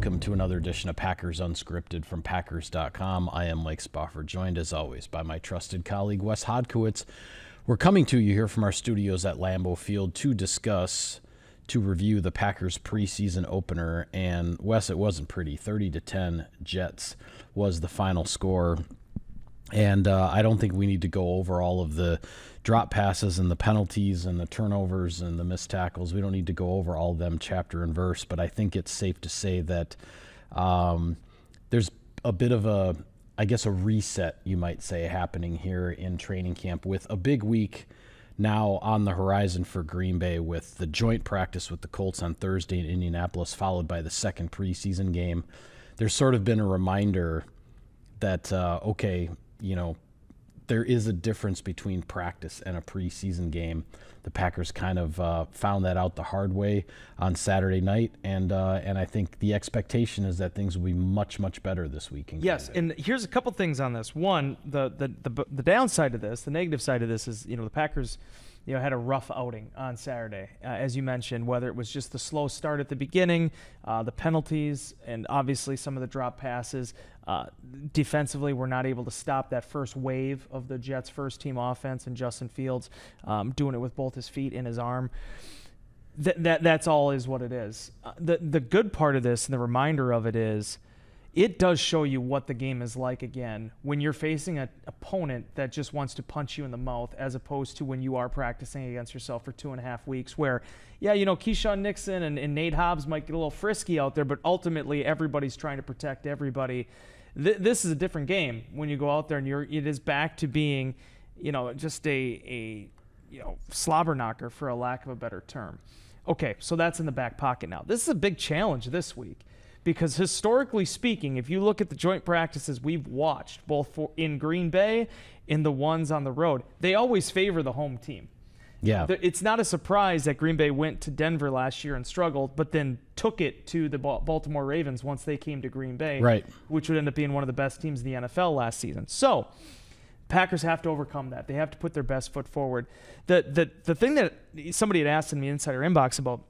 welcome to another edition of Packers Unscripted from Packers.com. I am Mike Spofford, joined as always by my trusted colleague Wes Hodkiewicz. We're coming to you here from our studios at Lambeau Field to review the Packers preseason opener. And Wes, it wasn't pretty. 30-10 Jets was the final score. And I don't think we need to go over all of the drop passes and the penalties and the turnovers and the missed tackles. We don't need to go over all of them chapter and verse, but I think it's safe to say that there's a bit of a reset, you might say, happening here in training camp with a big week now on the horizon for Green Bay with the joint practice with the Colts on Thursday in Indianapolis, followed by the second preseason game. There's sort of been a reminder that, there is a difference between practice and a preseason game. The Packers kind of found that out the hard way on Saturday night, and I think the expectation is that things will be much, much better this week. Yes, and here's a couple things on this. One, the downside of this, the negative side of this is, the Packers, had a rough outing on Saturday, as you mentioned, whether it was just the slow start at the beginning, the penalties, and obviously some of the drop passes. Defensively, we're not able to stop that first wave of the Jets' first-team offense, and Justin Fields doing it with both his feet and his arm. That's all is what it is. The good part of this and the reminder of it is it does show you what the game is like again when you're facing an opponent that just wants to punch you in the mouth, as opposed to when you are practicing against yourself for 2.5 weeks where, Keyshawn Nixon and Nate Hobbs might get a little frisky out there, but ultimately everybody's trying to protect everybody. This is a different game when you go out there and it is back to being, just a slobber knocker, for a lack of a better term. Okay, so that's in the back pocket now. This is a big challenge this week. Because historically speaking, if you look at the joint practices we've watched, both in Green Bay and the ones on the road, they always favor the home team. Yeah. It's not a surprise that Green Bay went to Denver last year and struggled, but then took it to the Baltimore Ravens once they came to Green Bay, right, which would end up being one of the best teams in the NFL last season. So Packers have to overcome that. They have to put their best foot forward. The thing that somebody had asked in the Insider Inbox about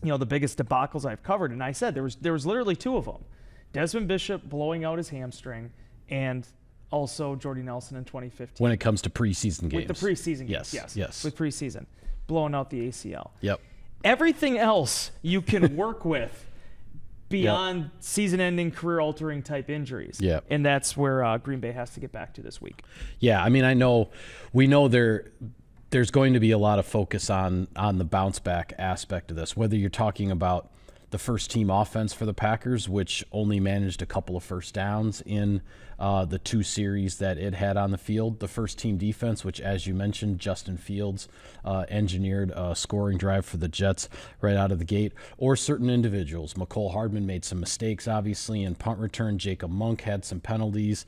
the biggest debacles I've covered, and I said there was literally two of them. Desmond Bishop blowing out his hamstring, and also Jordy Nelson in 2015. When it comes to preseason games. With the preseason games, yes. With preseason. Blowing out the ACL. Yep. Everything else you can work with beyond season-ending, career-altering type injuries. Yeah. And that's where Green Bay has to get back to this week. Yeah, we know there's going to be a lot of focus on the bounce back aspect of this, whether you're talking about the first team offense for the Packers, which only managed a couple of first downs in the two series that it had on the field, the first team defense, which, as you mentioned, Justin Fields engineered a scoring drive for the Jets right out of the gate, or certain individuals. Mecole Hardman made some mistakes, obviously, in punt return. Jacob Monk had some penalties.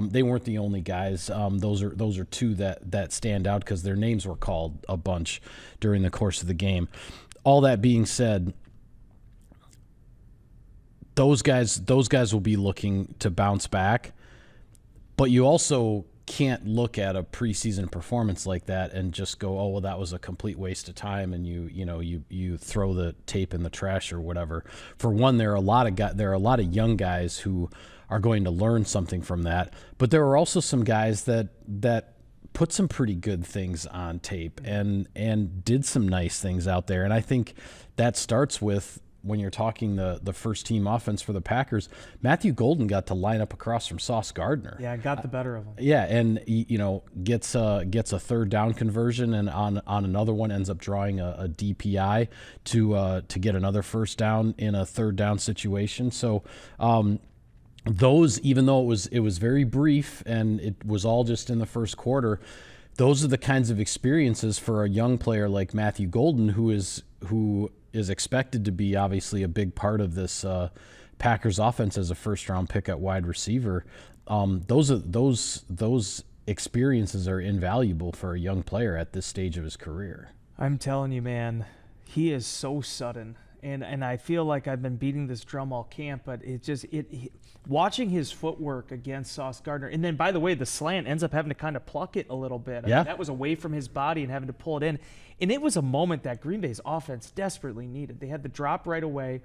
They weren't the only guys. Those are two that stand out because their names were called a bunch during the course of the game. All that being said, those guys will be looking to bounce back, but you also can't look at a preseason performance like that and just go, oh, well, that was a complete waste of time, and you throw the tape in the trash or whatever. For one, there are a lot of young guys who are going to learn something from that, but there are also some guys that put some pretty good things on tape and did some nice things out there, and I think that starts with, when you're talking the first team offense for the Packers, Matthew Golden got to line up across from Sauce Gardner. Yeah, got the better of him. Yeah, and gets a third down conversion, and on another one ends up drawing a DPI to get another first down in a third down situation. So those, even though it was very brief and it was all just in the first quarter, those are the kinds of experiences for a young player like Matthew Golden, who is expected to be obviously a big part of this Packers offense as a first-round pick at wide receiver. Those experiences are invaluable for a young player at this stage of his career. I'm telling you, man, he is so sudden. And I feel like I've been beating this drum all camp, but watching his footwork against Sauce Gardner, and then by the way, the slant ends up having to kind of pluck it a little bit. I mean, that was away from his body and having to pull it in, and it was a moment that Green Bay's offense desperately needed. They had the drop right away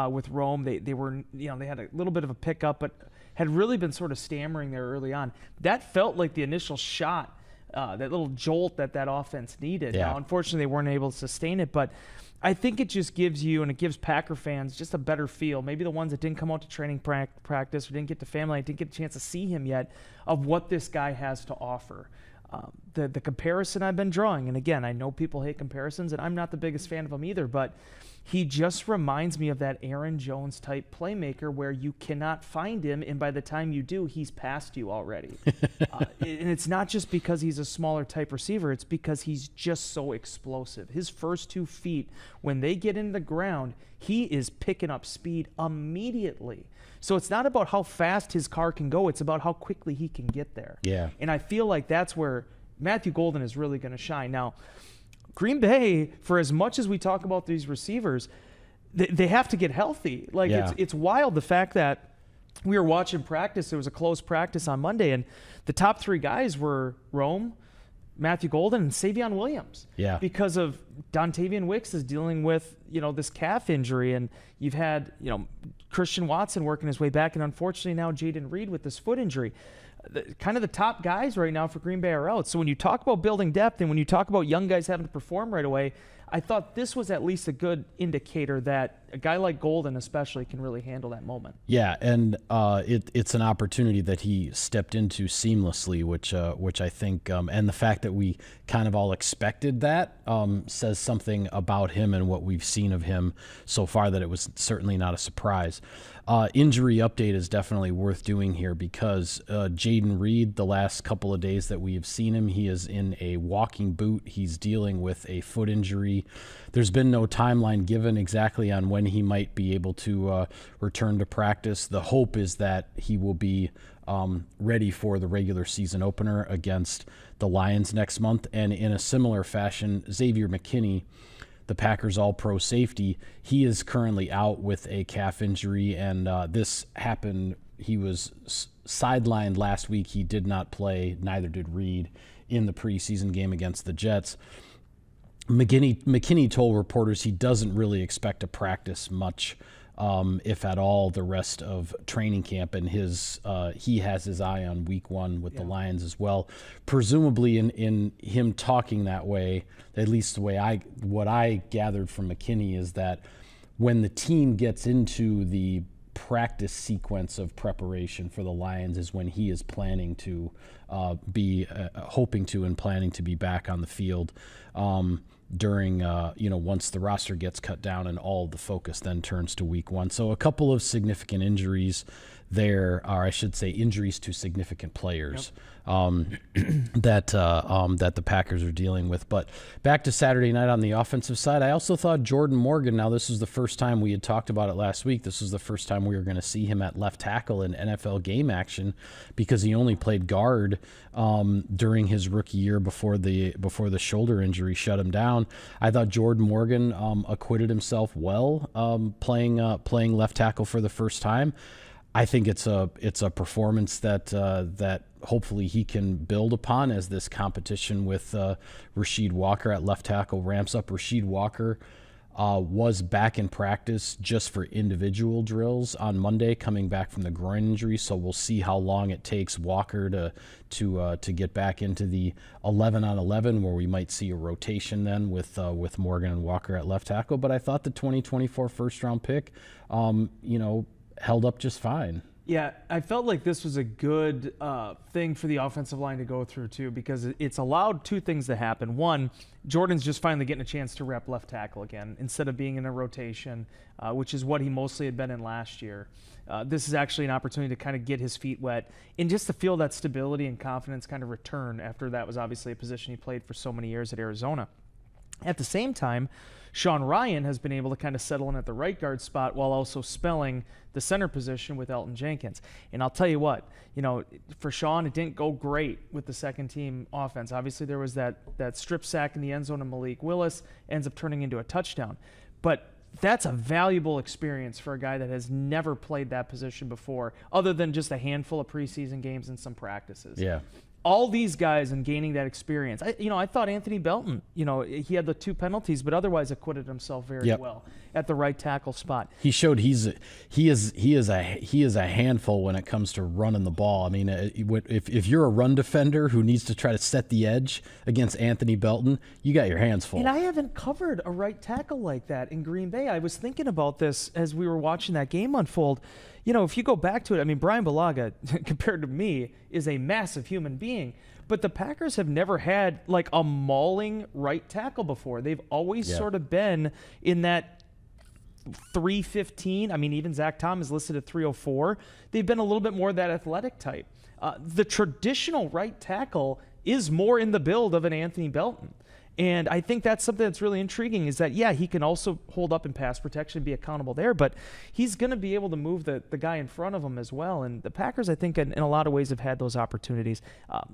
with Rome. They were, they had a little bit of a pickup, but had really been sort of stammering there early on. That felt like the initial shot, that little jolt that offense needed. Yeah. Now, unfortunately, they weren't able to sustain it, but I think it just gives you, and it gives Packer fans just a better feel, maybe the ones that didn't come out to training practice or didn't get to family, didn't get a chance to see him yet, of what this guy has to offer. The comparison I've been drawing, and again, I know people hate comparisons, and I'm not the biggest fan of them either, but he just reminds me of that Aaron Jones type playmaker where you cannot find him, and by the time you do, he's past you already. And it's not just because he's a smaller type receiver, it's because he's just so explosive. His first 2 feet, when they get in the ground, he is picking up speed immediately. So it's not about how fast his car can go, it's about how quickly he can get there. Yeah. And I feel like that's where Matthew Golden is really going to shine. Now, Green Bay, for as much as we talk about these receivers, they have to get healthy. Like, it's wild, the fact that we were watching practice. There was a close practice on Monday, and the top 3 guys were Rome, Matthew Golden, and Savion Williams. Yeah. Because of Dontavian Wicks is dealing with, this calf injury, and you've had, Christian Watson working his way back, and unfortunately now Jaden Reed with this foot injury. Kind of the top guys right now for Green Bay are out. So when you talk about building depth and when you talk about young guys having to perform right away, I thought this was at least a good indicator that a guy like Golden especially can really handle that moment. Yeah, and it's an opportunity that he stepped into seamlessly, which I think, and the fact that we kind of all expected that says something about him and what we've seen of him so far, that it was certainly not a surprise. Injury update is definitely worth doing here because Jaden Reed, the last couple of days that we have seen him, he is in a walking boot. He's dealing with a foot injury. There's been no timeline given exactly on when he might be able to return to practice. The hope is that he will be ready for the regular season opener against the Lions next month. And in a similar fashion, Xavier McKinney, the Packers all-pro safety, he is currently out with a calf injury, and this happened. He was sidelined last week. He did not play, neither did Reed, in the preseason game against the Jets. McKinney told reporters he doesn't really expect to practice much, if at all, the rest of training camp, and he has his eye on week 1 with the Lions as well. Presumably in him talking that way, at least the way what I gathered from McKinney is that when the team gets into the practice sequence of preparation for the Lions is when he is planning to be hoping to and planning to be back on the field during once the roster gets cut down and all the focus then turns to week 1. So a couple of significant injuries there, or I should say injuries to significant players. That the Packers are dealing with. But back to Saturday night on the offensive side, I also thought Jordan Morgan, now this was the first time, we had talked about it last week, this was the first time we were going to see him at left tackle in NFL game action because he only played guard during his rookie year before the shoulder injury shut him down. I thought Jordan Morgan acquitted himself well playing left tackle for the first time. I think it's a performance that hopefully he can build upon as this competition with Rasheed Walker at left tackle ramps up. Rasheed Walker was back in practice just for individual drills on Monday, coming back from the groin injury. So we'll see how long it takes Walker to get back into the 11-on-11, where we might see a rotation then with Morgan and Walker at left tackle. But I thought the 2024 first-round pick, held up just fine. Yeah, I felt like this was a good thing for the offensive line to go through, too, because it's allowed 2 things to happen. One, Jordan's just finally getting a chance to rep left tackle again instead of being in a rotation, which is what he mostly had been in last year. This is actually an opportunity to kind of get his feet wet and just to feel that stability and confidence kind of return after that was obviously a position he played for so many years at Arizona. At the same time, Sean Ryan has been able to kind of settle in at the right guard spot while also spelling the center position with Elton Jenkins. And I'll tell you what, for Sean, it didn't go great with the second team offense. Obviously, there was that strip sack in the end zone of Malik Willis, ends up turning into a touchdown. But that's a valuable experience for a guy that has never played that position before, other than just a handful of preseason games and some practices. Yeah. All these guys and gaining that experience. I thought Anthony Belton, he had the 2 penalties, but otherwise acquitted himself very well at the right tackle spot. He showed he is a handful when it comes to running the ball. I mean, if you're a run defender who needs to try to set the edge against Anthony Belton, you got your hands full. And I haven't covered a right tackle like that in Green Bay. I was thinking about this as we were watching that game unfold. If you go back to it, I mean, Brian Bulaga, compared to me, is a massive human being. But the Packers have never had like a mauling right tackle before. They've always sort of been in that 315. I mean, even Zach Tom is listed at 304. They've been a little bit more that athletic type. The traditional right tackle is more in the build of an Anthony Belton. And I think that's something that's really intriguing is that, he can also hold up in pass protection and be accountable there, but he's going to be able to move the guy in front of him as well. And the Packers, I think, in a lot of ways have had those opportunities.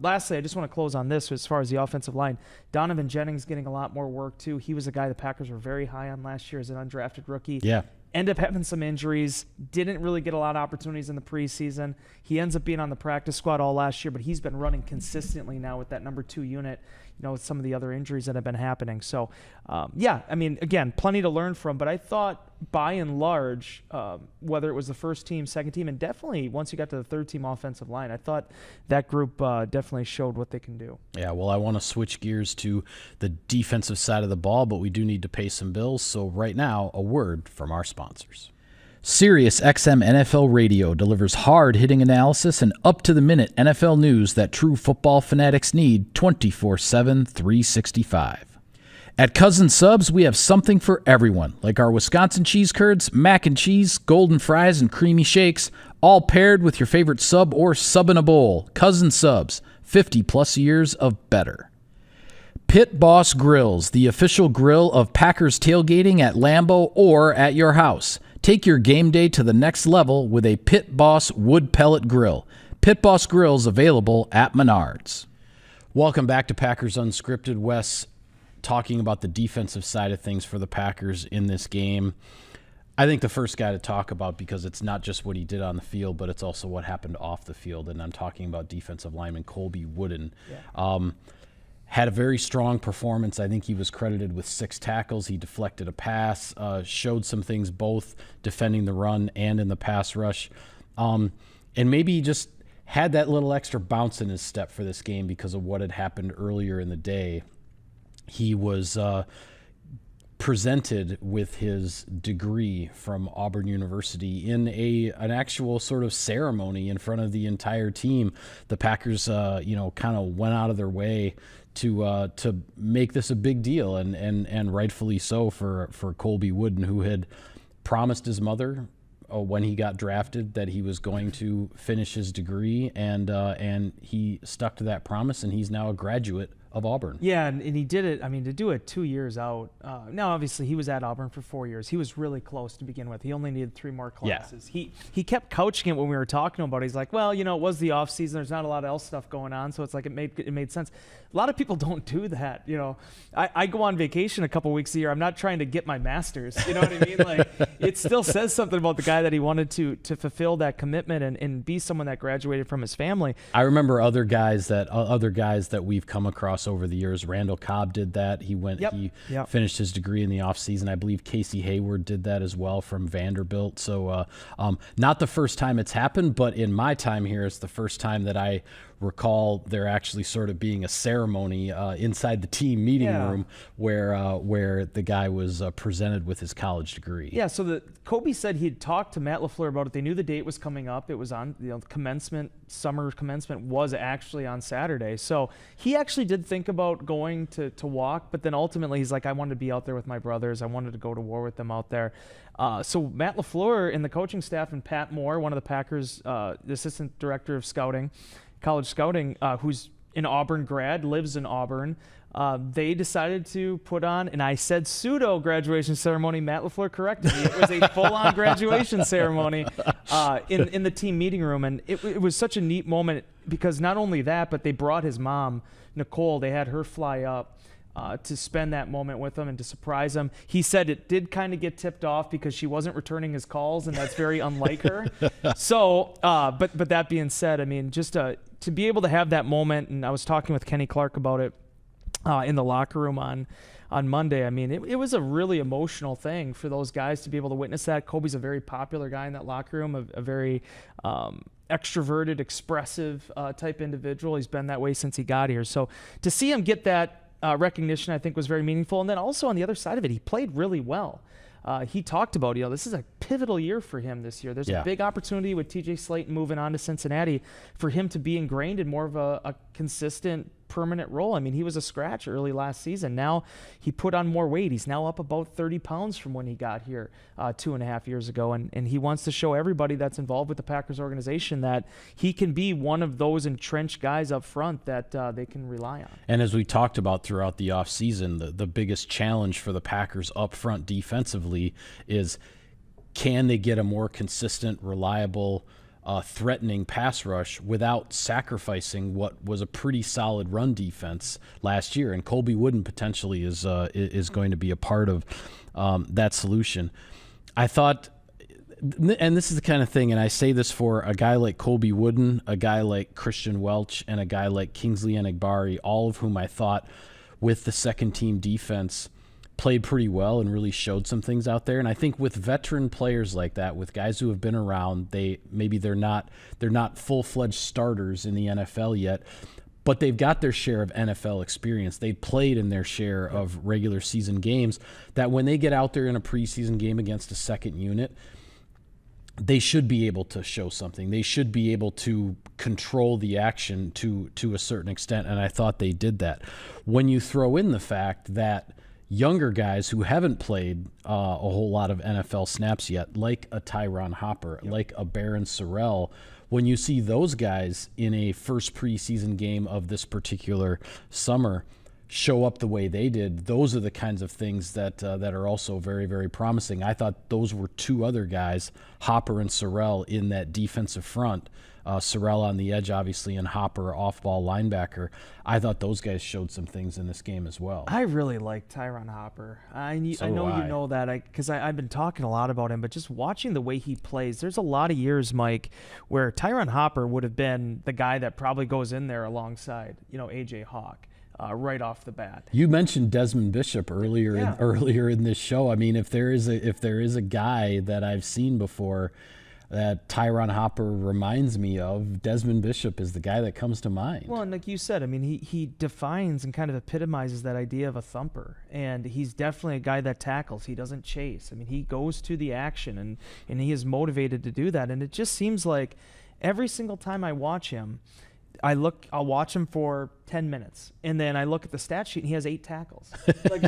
Lastly, I just want to close on this as far as the offensive line. Donovan Jennings getting a lot more work, too. He was a guy the Packers were very high on last year as an undrafted rookie. Yeah. Ended up having some injuries, didn't really get a lot of opportunities in the preseason. He ends up being on the practice squad all last year, but he's been running consistently now with that number 2 unit, with some of the other injuries that have been happening. So, I mean, again, plenty to learn from, but I thought by and large, whether it was the first team, second team, and definitely once you got to the third team offensive line, I thought that group definitely showed what they can do. Yeah, well, I want to switch gears to the defensive side of the ball, but we do need to pay some bills. So right now, a word from our sponsors. SiriusXM NFL Radio delivers hard-hitting analysis and up-to-the-minute NFL news that true football fanatics need 24/7, 365. At Cousin Subs, we have something for everyone, like our Wisconsin cheese curds, mac and cheese, golden fries, and creamy shakes, all paired with your favorite sub or sub in a bowl. Cousin Subs, 50-plus years of better. Pit Boss Grills, the official grill of Packers tailgating at Lambeau or at your house. Take your game day to the next level with a Pit Boss wood pellet grill. Pit Boss Grills available at Menards. Welcome back to Packers Unscripted. Wes, talking about the defensive side of things for the Packers in this game. I think the first guy to talk about, because it's not just what he did on the field, but it's also what happened off the field, and I'm talking about defensive lineman Colby Wooden. Had a very strong performance. I think he was credited with 6 tackles. He deflected a pass, showed some things both defending the run and in the pass rush. And maybe he just had that little extra bounce in his step for this game because of what had happened earlier in the day. He was presented with his degree from Auburn University in an actual sort of ceremony in front of the entire team. The Packers, kind of went out of their way to make this a big deal, and rightfully so for Colby Wooden, who had promised his mother when he got drafted that he was going to finish his degree, and he stuck to that promise, and he's now a graduate of Auburn. Yeah, and he did it. I mean, to do it 2 years out. Now, obviously, he was at Auburn for 4 years. He was really close to begin with. He only needed 3 more classes. Yeah. He kept couching it when we were talking about it. He's like, well, it was the off season. There's not a lot of else stuff going on, so it's like it made sense. A lot of people don't do that. I go on vacation a couple weeks a year. I'm not trying to get my master's. You know what I mean? Like, it still says something about the guy that he wanted to fulfill that commitment and be someone that graduated from his family. I remember other guys that we've come across over the years. Randall Cobb did that. He finished his degree in the offseason. I believe Casey Hayward did that as well from Vanderbilt. So not the first time it's happened, but in my time here, it's the first time that I recall there actually sort of being a ceremony inside the team meeting room where the guy was presented with his college degree. Yeah, so Kobe said he'd talked to Matt LaFleur about it. They knew the date was coming up. It was on, summer commencement was actually on Saturday. So he actually did think about going to walk, but then ultimately he's like, I wanted to be out there with my brothers. I wanted to go to war with them out there. So Matt LaFleur and the coaching staff and Pat Moore, one of the Packers, the assistant director of scouting, college scouting, who's an Auburn grad, lives in Auburn, they decided to put on, and I said pseudo graduation ceremony. Matt LaFleur corrected me. It was a full-on graduation ceremony in the team meeting room, and it was such a neat moment because not only that, but they brought his mom, Nicole. They had her fly up. to spend that moment with him and to surprise him. He said it did kind of get tipped off because she wasn't returning his calls, and that's very unlike her. So, but that being said, I mean, just to be able to have that moment, and I was talking with Kenny Clark about it in the locker room on Monday. I mean, it was a really emotional thing for those guys to be able to witness that. Kobe's a very popular guy in that locker room, a very extroverted, expressive type individual. He's been that way since he got here. So to see him get that recognition, I think, was very meaningful. And then also on the other side of it, he played really well. He talked about, this is a pivotal year for him this year. There's a big opportunity with TJ Slayton moving on to Cincinnati for him to be ingrained in more of a consistent, permanent role. I mean, he was a scratch early last season. Now he put on more weight. He's now up about 30 pounds from when he got here 2.5 years ago. And he wants to show everybody that's involved with the Packers organization that he can be one of those entrenched guys up front that they can rely on. And as we talked about throughout the offseason, the biggest challenge for the Packers up front defensively is, can they get a more consistent, reliable, threatening pass rush without sacrificing what was a pretty solid run defense last year? And Colby Wooden potentially is going to be a part of that solution. I thought, and this is the kind of thing, and I say this for a guy like Colby Wooden, a guy like Christian Welch, and a guy like Kingsley Enagbari, all of whom I thought with the second team defense played pretty well and really showed some things out there. And I think with veteran players like that, with guys who have been around, they're not full-fledged starters in the NFL yet, but they've got their share of NFL experience. They played in their share of regular season games, that when they get out there in a preseason game against a second unit, they should be able to show something. They should be able to control the action to a certain extent, and I thought they did that. When you throw in the fact that younger guys who haven't played a whole lot of NFL snaps yet, like a Tyron Hopper, like a Barryn Sorrell, when you see those guys in a first preseason game of this particular summer show up the way they did, those are the kinds of things that are also very, very promising. I thought those were two other guys, Hopper and Sorrell, in that defensive front. Sorrell on the edge, obviously, and Hopper off-ball linebacker. I thought those guys showed some things in this game as well. I really like Tyron Hopper. I know you know that because I've been talking a lot about him, but just watching the way he plays, there's a lot of years, Mike, where Tyron Hopper would have been the guy that probably goes in there alongside, A.J. Hawk. Right off the bat. You mentioned Desmond Bishop earlier in this show. I mean, if there is a guy that I've seen before that Tyron Hopper reminds me of, Desmond Bishop is the guy that comes to mind. Well, and like you said, I mean, he defines and kind of epitomizes that idea of a thumper, and he's definitely a guy that tackles. He doesn't chase. I mean, he goes to the action, and he is motivated to do that. And it just seems like every single time I watch him, I'll watch him for 10 minutes, and then I look at the stat sheet, and he has 8 tackles. Like,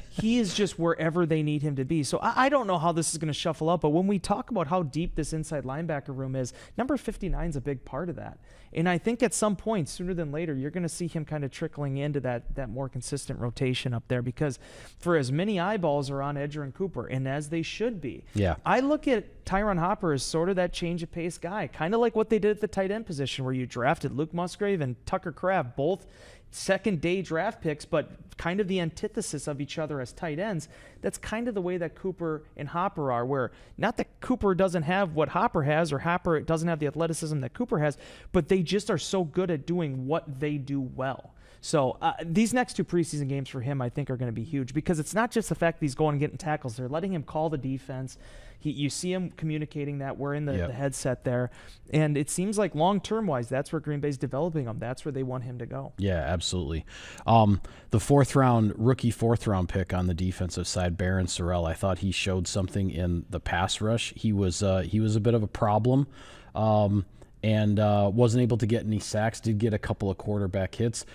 he is just wherever they need him to be. So I don't know how this is going to shuffle up, but when we talk about how deep this inside linebacker room is, number 59 is a big part of that. And I think at some point, sooner than later, you're going to see him kind of trickling into that more consistent rotation up there, because for as many eyeballs are on Edger and Cooper, and as they should be, I look at Tyron Hopper as sort of that change of pace guy, kind of like what they did at the tight end position, where you drafted Luke Musgrave and Tucker Kraft, both second-day draft picks, but kind of the antithesis of each other as tight ends. That's kind of the way that Cooper and Hopper are, where not that Cooper doesn't have what Hopper has, or Hopper doesn't have the athleticism that Cooper has, but they just are so good at doing what they do well. So these next 2 preseason games for him, I think, are going to be huge, because it's not just the fact that he's going and getting tackles. They're letting him call the defense. You see him communicating that. We're in the headset there. And it seems like long-term wise, that's where Green Bay's developing him. That's where they want him to go. Yeah, absolutely. The rookie fourth round pick on the defensive side, Barryn Sorrell, I thought he showed something in the pass rush. He was a bit of a problem. And wasn't able to get any sacks, did get a couple of quarterback hits.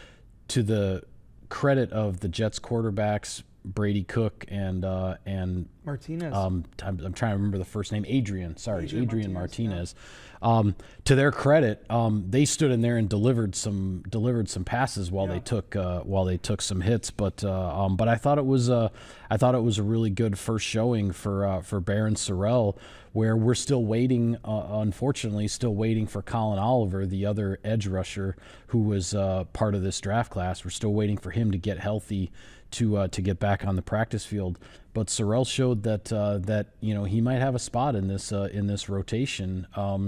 To the credit of the Jets quarterbacks, Brady Cook and Martinez. I'm trying to remember the first name. Adrian Martinez. To their credit, they stood in there and delivered some passes while they took some hits. But I thought it was a really good first showing for Barryn Sorrell, where we're still waiting. Unfortunately, still waiting for Colin Oliver, the other edge rusher who was part of this draft class. We're still waiting for him to get healthy to get back on the practice field. But Sorrell showed that he might have a spot in this rotation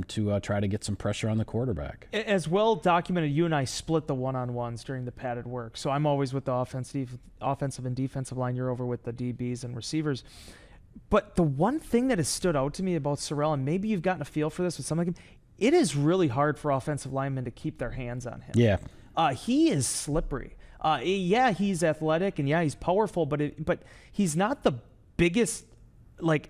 to try to get some pressure on the quarterback. As well documented, you and I split the one-on-ones during the padded work. So I'm always with the offensive and defensive line. You're over with the DBs and receivers. But the one thing that has stood out to me about Sorrell, and maybe you've gotten a feel for this with some of them, it is really hard for offensive linemen to keep their hands on him. Yeah. He is slippery. Yeah, he's athletic, and yeah, he's powerful, but he's not the biggest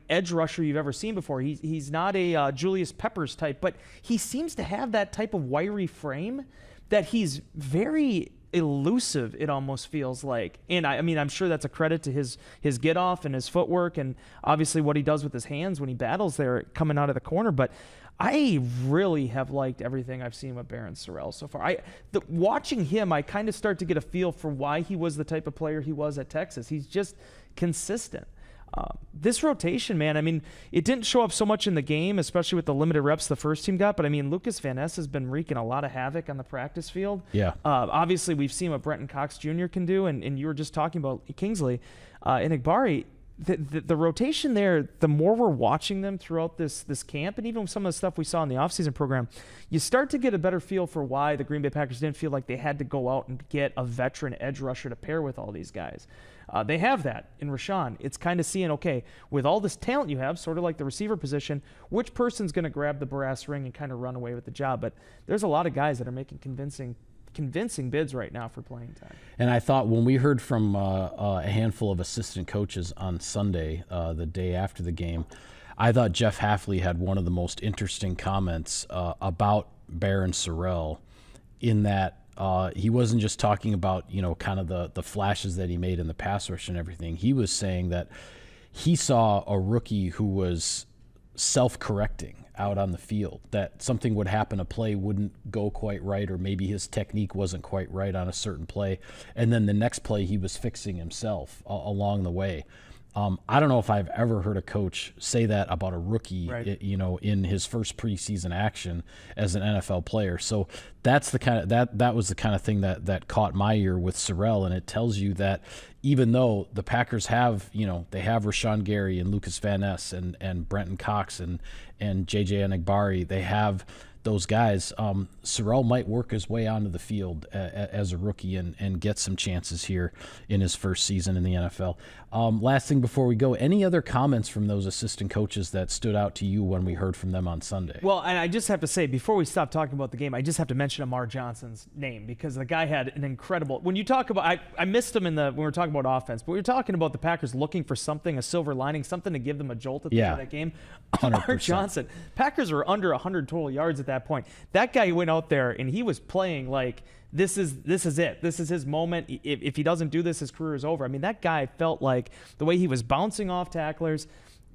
edge rusher you've ever seen before. He's not a Julius Peppers type, but he seems to have that type of wiry frame that he's very elusive, it almost feels like. And I mean, I'm sure that's a credit to his get off and his footwork, and obviously what he does with his hands when he battles there coming out of the corner. But I really have liked everything I've seen with Barryn Sorrell so far. Watching him, I kind of start to get a feel for why he was the type of player he was at Texas. He's just consistent. This rotation, man, I mean, it didn't show up so much in the game, especially with the limited reps the first team got, but I mean, Lucas Van Ness has been wreaking a lot of havoc on the practice field. Yeah. Obviously, we've seen what Brenton Cox Jr. can do, and you were just talking about Kingsley and Igbari. The rotation there, the more we're watching them throughout this camp, and even some of the stuff we saw in the offseason program, you start to get a better feel for why the Green Bay Packers didn't feel like they had to go out and get a veteran edge rusher to pair with all these guys. They have that in Rashawn. It's kind of seeing, okay, with all this talent you have, sort of like the receiver position, which person's going to grab the brass ring and kind of run away with the job? But there's a lot of guys that are making convincing bids right now for playing time. And I thought when we heard from a handful of assistant coaches on Sunday, the day after the game, I thought Jeff Hafley had one of the most interesting comments about Barryn Sorrell, in that he wasn't just talking about, kind of the flashes that he made in the pass rush and everything. He was saying that he saw a rookie who was self-correcting out on the field, that something would happen, a play wouldn't go quite right, or maybe his technique wasn't quite right on a certain play, and then the next play he was fixing himself along the way. I don't know if I've ever heard a coach say that about a rookie, right, in his first preseason action as an NFL player. So that's the kind of that was the kind of thing that caught my ear with Sorrell, and it tells you that even though the Packers have, they have Rashawn Gary and Lucas Van Ness and Brenton Cox and JJ Enagbari, they have those guys. Sorrell might work his way onto the field as a rookie and get some chances here in his first season in the NFL. Last thing before we go, any other comments from those assistant coaches that stood out to you when we heard from them on Sunday? Well, and I just have to say, before we stop talking about the game, I just have to mention Amar Johnson's name, because the guy had an incredible, when you talk about, I missed him when we were talking about offense, but we were talking about the Packers looking for something, a silver lining, something to give them a jolt at the end of that game. 100%. Amar Johnson, Packers were under 100 total yards at that point. That guy went out there and he was playing like, this is it. This is his moment. If he doesn't do this, his career is over. I mean, that guy felt like the way he was bouncing off tacklers.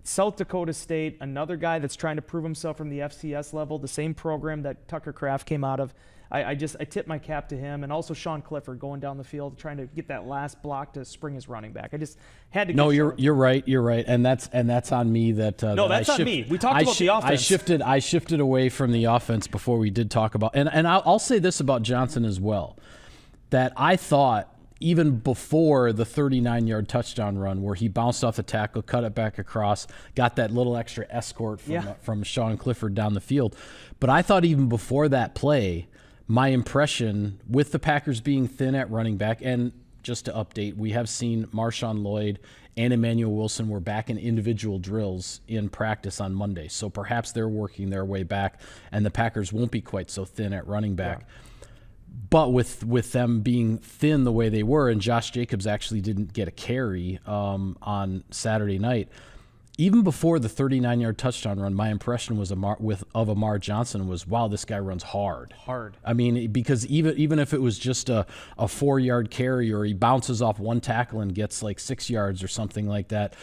South Dakota State, another guy that's trying to prove himself from the FCS level, the same program that Tucker Kraft came out of. I tip my cap to him, and also Sean Clifford going down the field trying to get that last block to spring his running back. I just had to. No, you're right, and that's on me. That's on me. We talked about the offense. I shifted away from the offense before we did talk about, and I'll say this about Johnson as well, that I thought even before the 39-yard touchdown run where he bounced off the tackle, cut it back across, got that little extra escort from Sean Clifford down the field, but I thought even before that play, my impression with the Packers being thin at running back, and just to update, we have seen Marshawn Lloyd and Emmanuel Wilson were back in individual drills in practice on Monday. So perhaps they're working their way back, and the Packers won't be quite so thin at running back. Yeah. But with them being thin the way they were, and Josh Jacobs actually didn't get a carry on Saturday night, even before the 39-yard touchdown run, my impression was of Amar Johnson was, wow, this guy runs hard. I mean, because even if it was just a 4-yard carry, or he bounces off one tackle and gets like 6 yards or something like that,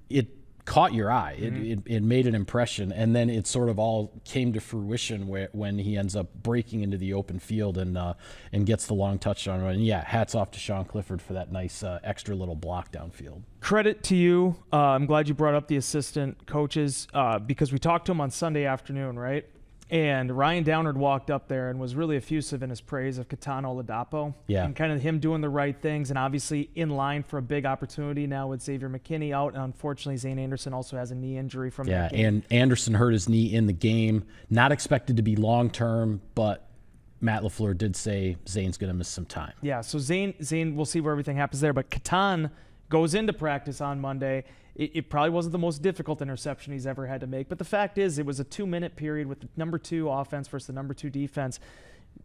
it caught your eye. It made an impression, and then it sort of all came to fruition when he ends up breaking into the open field and gets the long touchdown run. And yeah, hats off to Sean Clifford for that nice extra little block downfield. Credit to you. I'm glad you brought up the assistant coaches because we talked to him on Sunday afternoon, right? And Ryan Downard walked up there and was really effusive in his praise of Ketan Oladapo. Yeah. And kind of him doing the right things and obviously in line for a big opportunity now with Xavier McKinney out. And unfortunately, Zane Anderson also has a knee injury from that game. And Anderson hurt his knee in the game. Not expected to be long-term, but Matt LaFleur did say Zane's going to miss some time. Yeah, so Zane, we'll see where everything happens there. But Ketan goes into practice on Monday. It probably wasn't the most difficult interception he's ever had to make. But the fact is, it was a 2-minute period with the number 2 offense versus the number 2 defense.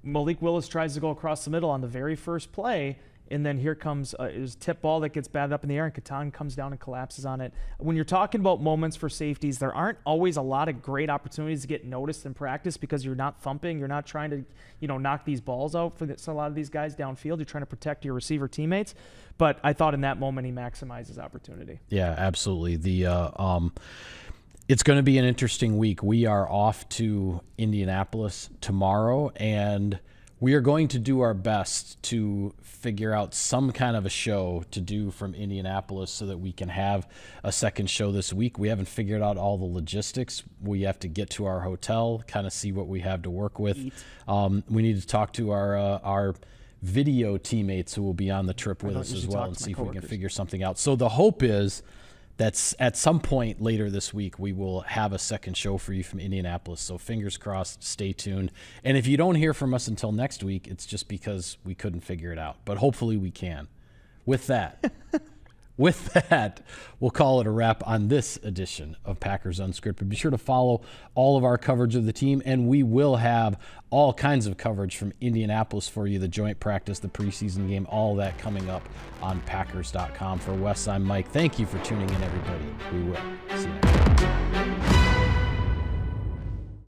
Malik Willis tries to go across the middle on the very first play, and then here comes a tip ball that gets batted up in the air, and Ketan comes down and collapses on it. When you're talking about moments for safeties, there aren't always a lot of great opportunities to get noticed in practice because you're not thumping. You're not trying to, knock these balls out for a lot of these guys downfield. You're trying to protect your receiver teammates. But I thought in that moment he maximized his opportunity. Yeah, absolutely. It's going to be an interesting week. We are off to Indianapolis tomorrow, and we are going to do our best to figure out some kind of a show to do from Indianapolis so that we can have a second show this week. We haven't figured out all the logistics. We have to get to our hotel, kind of see what we have to work with. We need to talk to our video teammates who will be on the trip with us as well and see if we can figure something out. So the hope is that at some point later this week, we will have a second show for you from Indianapolis. So fingers crossed, stay tuned. And if you don't hear from us until next week, it's just because we couldn't figure it out. But hopefully we can. With that, we'll call it a wrap on this edition of Packers Unscripted. Be sure to follow all of our coverage of the team, and we will have all kinds of coverage from Indianapolis for you, the joint practice, the preseason game, all that coming up on Packers.com. For Wes, I'm Mike. Thank you for tuning in, everybody. We will see you next time.